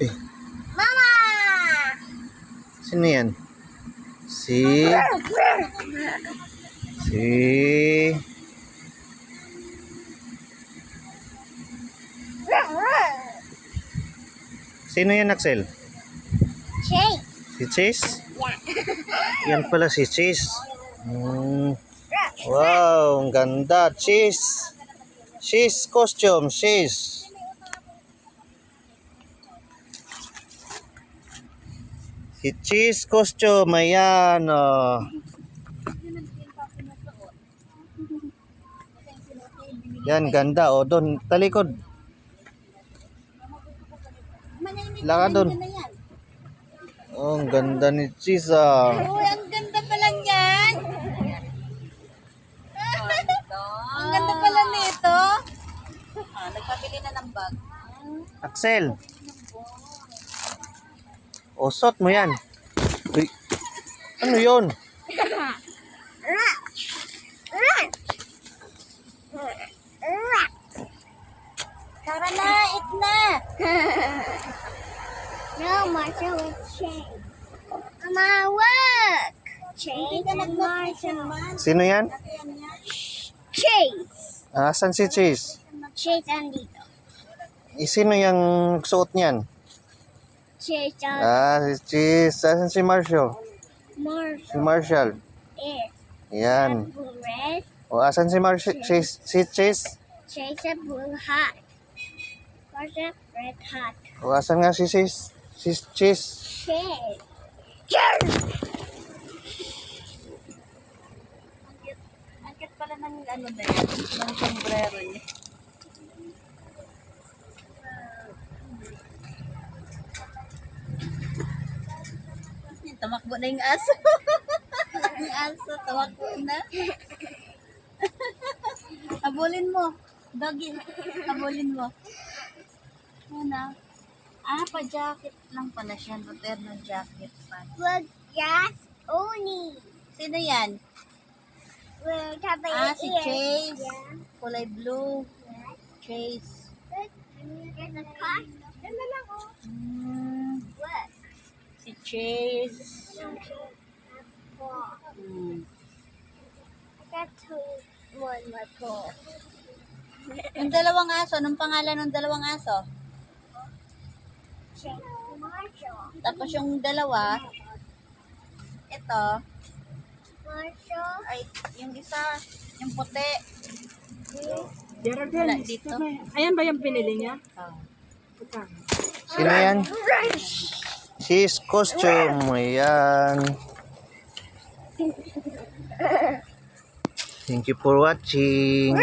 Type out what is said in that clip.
Eh, Mama! sino yan? Si... Sino yan, Axel? Chase. Si Chase? Yeah. Yan pala si Chase. Wow, ang ganda. Chase. Chase costume. Chase. Si Chase costume. Ayan. Oh. Yan, ganda. O, doon. Talikod. Laka doon. Oh, ang ganda ni Chase, ah. Uy, ang ganda pala niyan. Ang ganda pala nito. Nagpabili na ng bag. Axel. Osot mo yan. Uy, ano yun? Tara na, eat na. No, Marshall with Chase. Mama, work. Chase and Marshall. Sino yan? Chase. Asan si Chase? Chase andito. Sino yung suot niyan? Chase and Si Chase. Asan si Marshall? Si Marshall Marshall. is Yan. blue red. O, asan si Marshall? Chase, si Chase? Chase a blue hat. Marshall red hat. O, asan nga si Chase? Si Chase. Chase. Cheers! Ang cute pala ng ano na yan, ng sombrero niya. Tamakbo na yung aso. Yung aso, tamakbo na. Habulin mo. Doggy, habulin mo. Ano? Pa-jacket lang pala siya. Paterno jacket pa. Wag, yes, Oni. Sino yan? Si Chase. Yeah. Kulay blue. Yeah. Chase. Yan na lang, oh. What? Si Chase. One more po. Yung dalawang aso, anong pangalan ng dalawang aso? Tapos yung dalawa, ito, ay, yung isa, yung puti. Wala dito. Ayan ba yung pinili niya? Sino yan? Chase costume. Ayan. Thank you for watching.